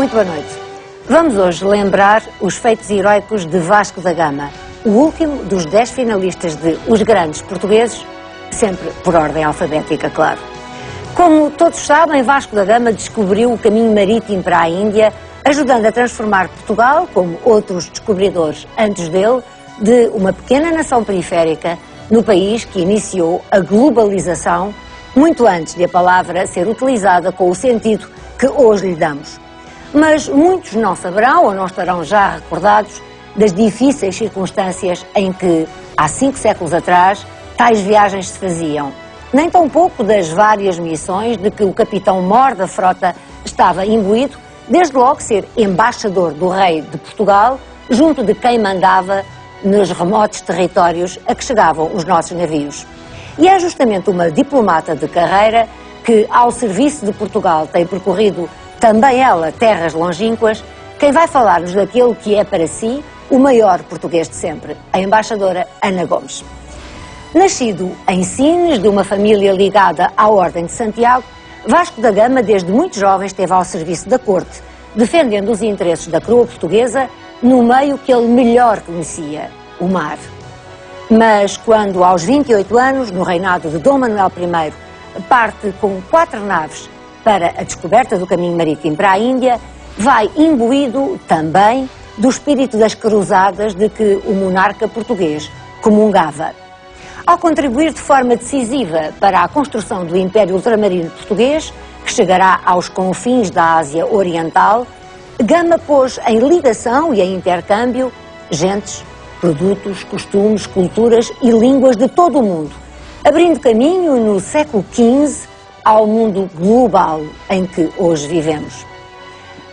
Muito boa noite. Vamos hoje lembrar os feitos heroicos de Vasco da Gama, o último dos 10 finalistas de Os Grandes Portugueses, sempre por ordem alfabética, claro. Como todos sabem, Vasco da Gama descobriu o caminho marítimo para a Índia, ajudando a transformar Portugal, como outros descobridores antes dele, de uma pequena nação periférica no país que iniciou a globalização muito antes de a palavra ser utilizada com o sentido que hoje lhe damos. Mas muitos não saberão ou não estarão já recordados das difíceis circunstâncias em que, há 5 séculos atrás, tais viagens se faziam. Nem tão pouco das várias missões de que o capitão-mor da frota estava imbuído, desde logo ser embaixador do rei de Portugal, junto de quem mandava nos remotos territórios a que chegavam os nossos navios. E é justamente uma diplomata de carreira que, ao serviço de Portugal, tem percorrido também ela terras longínquas, quem vai falar-nos daquele que é para si o maior português de sempre, a embaixadora Ana Gomes. Nascido em Sines, de uma família ligada à Ordem de Santiago, Vasco da Gama, desde muito jovem, esteve ao serviço da corte, defendendo os interesses da coroa portuguesa no meio que ele melhor conhecia, o mar. Mas quando, aos 28 anos, no reinado de Dom Manuel I, parte com 4 naves para a descoberta do caminho marítimo para a Índia, vai imbuído também do espírito das cruzadas de que o monarca português comungava. Ao contribuir de forma decisiva para a construção do Império Ultramarino Português, que chegará aos confins da Ásia Oriental, Gama pôs em ligação e em intercâmbio gentes, produtos, costumes, culturas e línguas de todo o mundo, abrindo caminho no século XV ao mundo global em que hoje vivemos.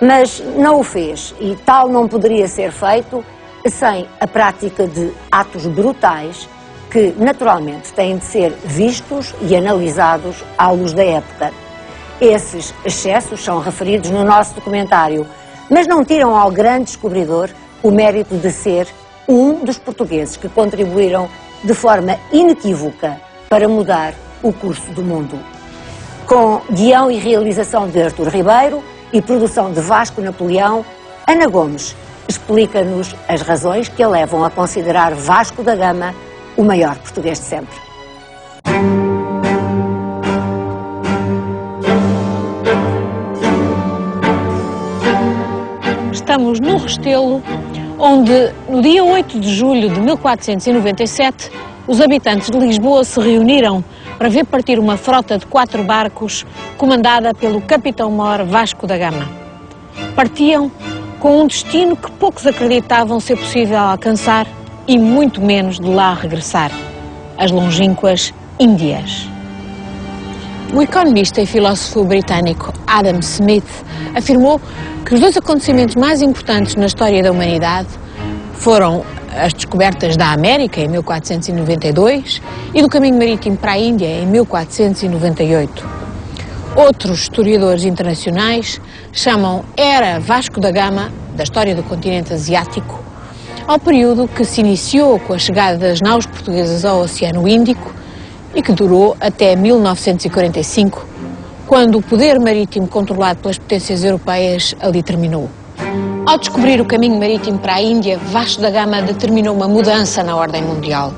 Mas não o fez, e tal não poderia ser feito sem a prática de atos brutais que, naturalmente, têm de ser vistos e analisados à luz da época. Esses excessos são referidos no nosso documentário, mas não tiram ao grande descobridor o mérito de ser um dos portugueses que contribuíram de forma inequívoca para mudar o curso do mundo. Com guião e realização de Artur Ribeiro e produção de Vasco Napoleão, Ana Gomes explica-nos as razões que a levam a considerar Vasco da Gama o maior português de sempre. Estamos no Restelo, onde, no dia 8 de julho de 1497, os habitantes de Lisboa se reuniram para ver partir uma frota de 4 barcos comandada pelo capitão-mor Vasco da Gama. Partiam com um destino que poucos acreditavam ser possível alcançar e muito menos de lá regressar: as longínquas Índias. O economista e filósofo britânico Adam Smith afirmou que os 2 acontecimentos mais importantes na história da humanidade foram as descobertas da América em 1492 e do caminho marítimo para a Índia em 1498. Outros historiadores internacionais chamam Era Vasco da Gama da história do continente asiático ao período que se iniciou com a chegada das naus portuguesas ao Oceano Índico e que durou até 1945, quando o poder marítimo controlado pelas potências europeias ali terminou. Ao descobrir o caminho marítimo para a Índia, Vasco da Gama determinou uma mudança na ordem mundial.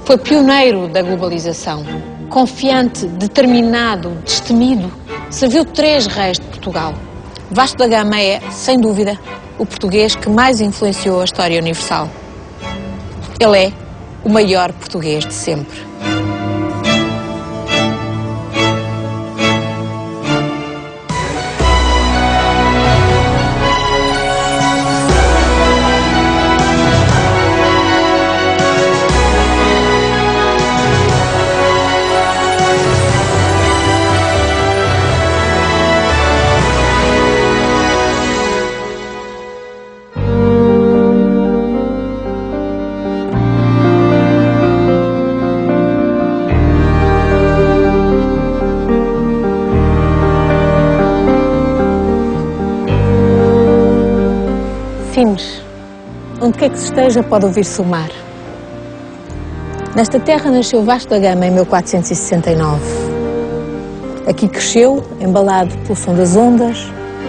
Foi pioneiro da globalização. Confiante, determinado, destemido, serviu 3 reis de Portugal. Vasco da Gama é, sem dúvida, o português que mais influenciou a história universal. Ele é o maior português de sempre. Sines, onde quer que se esteja pode ouvir-se o mar. Nesta terra nasceu Vasco da Gama em 1469. Aqui cresceu, embalado pelo som das ondas,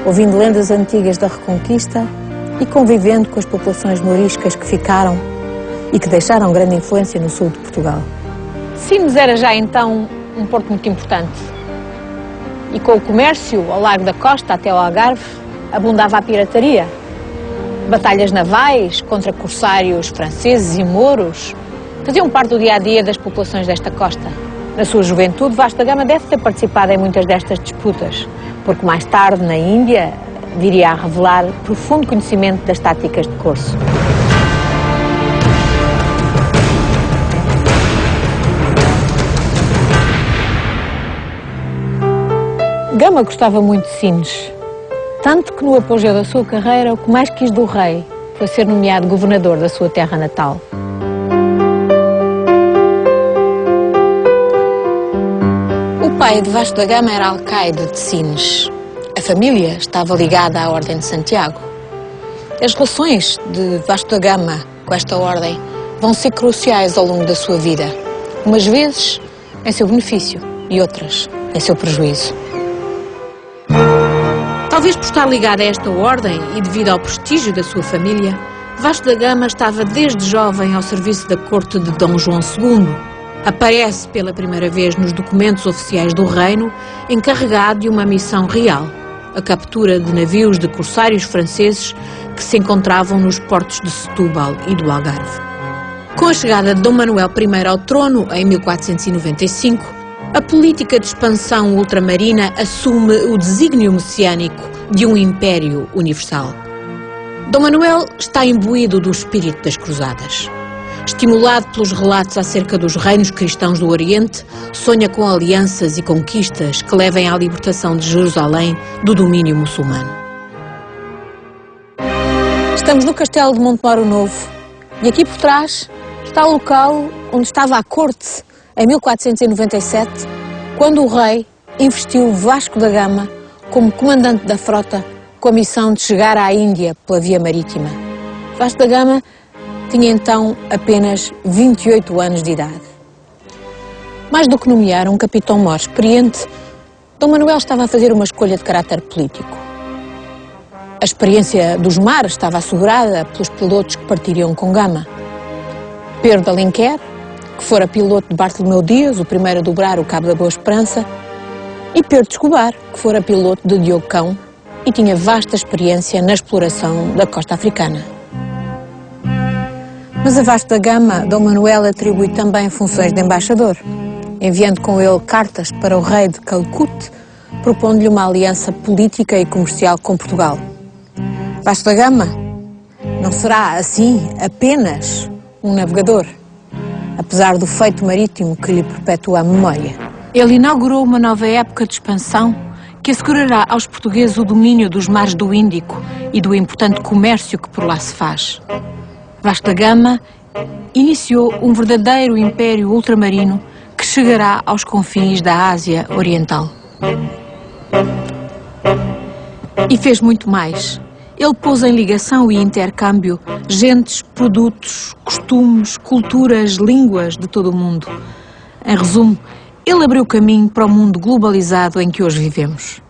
ouvindo lendas antigas da Reconquista e convivendo com as populações mouriscas que ficaram e que deixaram grande influência no sul de Portugal. Sines era já então um porto muito importante. E com o comércio ao largo da costa até ao Algarve, abundava a pirataria. Batalhas navais contra corsários franceses e mouros faziam parte do dia-a-dia das populações desta costa. Na sua juventude, Vasco da Gama deve ter participado em muitas destas disputas, porque mais tarde, na Índia, viria a revelar profundo conhecimento das táticas de corso. Gama gostava muito de Sines, tanto que no apogeu da sua carreira o que mais quis do rei foi ser nomeado governador da sua terra natal. O pai de Vasco da Gama era alcaide de Sines. A família estava ligada à Ordem de Santiago. As relações de Vasco da Gama com esta ordem vão ser cruciais ao longo da sua vida, umas vezes em seu benefício e outras em seu prejuízo. Talvez por estar ligado a esta ordem e devido ao prestígio da sua família, Vasco da Gama estava desde jovem ao serviço da corte de Dom João II. Aparece pela primeira vez nos documentos oficiais do reino, encarregado de uma missão real, a captura de navios de corsários franceses que se encontravam nos portos de Setúbal e do Algarve. Com a chegada de Dom Manuel I ao trono, em 1495, a política de expansão ultramarina assume o desígnio messiânico de um império universal. Dom Manuel está imbuído do espírito das cruzadas. Estimulado pelos relatos acerca dos reinos cristãos do Oriente, sonha com alianças e conquistas que levem à libertação de Jerusalém do domínio muçulmano. Estamos no Castelo de Montemoro Novo e aqui por trás está o local onde estava a corte em 1497, quando o rei investiu Vasco da Gama como comandante da frota com a missão de chegar à Índia pela via marítima. Vasco da Gama tinha então apenas 28 anos de idade. Mais do que nomear um capitão-mor experiente, Dom Manuel estava a fazer uma escolha de caráter político. A experiência dos mares estava assegurada pelos pilotos que partiriam com Gama. Pedro de Alenquer, que fora piloto de Bartolomeu Dias, o primeiro a dobrar o Cabo da Boa Esperança, e Pedro de Escobar, que fora piloto de Diogo Cão e tinha vasta experiência na exploração da costa africana. Mas a Vasco da Gama, Dom Manuel atribui também funções de embaixador, enviando com ele cartas para o rei de Calcute, propondo-lhe uma aliança política e comercial com Portugal. Vasco da Gama não será, assim, apenas um navegador, apesar do feito marítimo que lhe perpetua a memória. Ele inaugurou uma nova época de expansão que assegurará aos portugueses o domínio dos mares do Índico e do importante comércio que por lá se faz. Vasco da Gama iniciou um verdadeiro império ultramarino que chegará aos confins da Ásia Oriental. E fez muito mais. Ele pôs em ligação e intercâmbio gentes, produtos, costumes, culturas, línguas de todo o mundo. Em resumo, ele abriu caminho para o mundo globalizado em que hoje vivemos.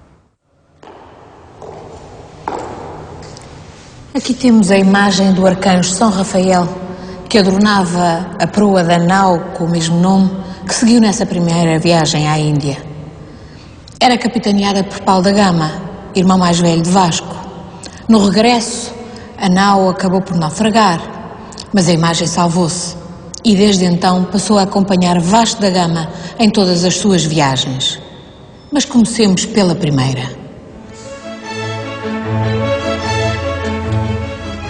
Aqui temos a imagem do arcanjo São Rafael, que adornava a proa da nau com o mesmo nome, que seguiu nessa primeira viagem à Índia. Era capitaneada por Paulo da Gama, irmão mais velho de Vasco. No regresso, a nau acabou por naufragar, mas a imagem salvou-se e desde então passou a acompanhar Vasco da Gama em todas as suas viagens. Mas comecemos pela primeira.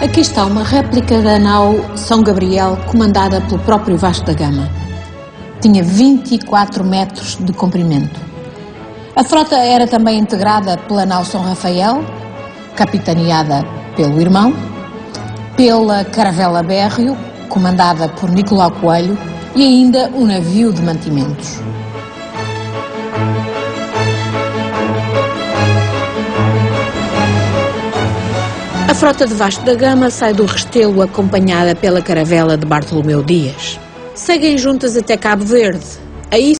Aqui está uma réplica da nau São Gabriel, comandada pelo próprio Vasco da Gama. Tinha 24 metros de comprimento. A frota era também integrada pela nau São Rafael, capitaneada pelo irmão, pela caravela Bérrio, comandada por Nicolau Coelho, e ainda um navio de mantimentos. A frota de Vasco da Gama sai do Restelo acompanhada pela caravela de Bartolomeu Dias. Seguem juntas até Cabo Verde. Aí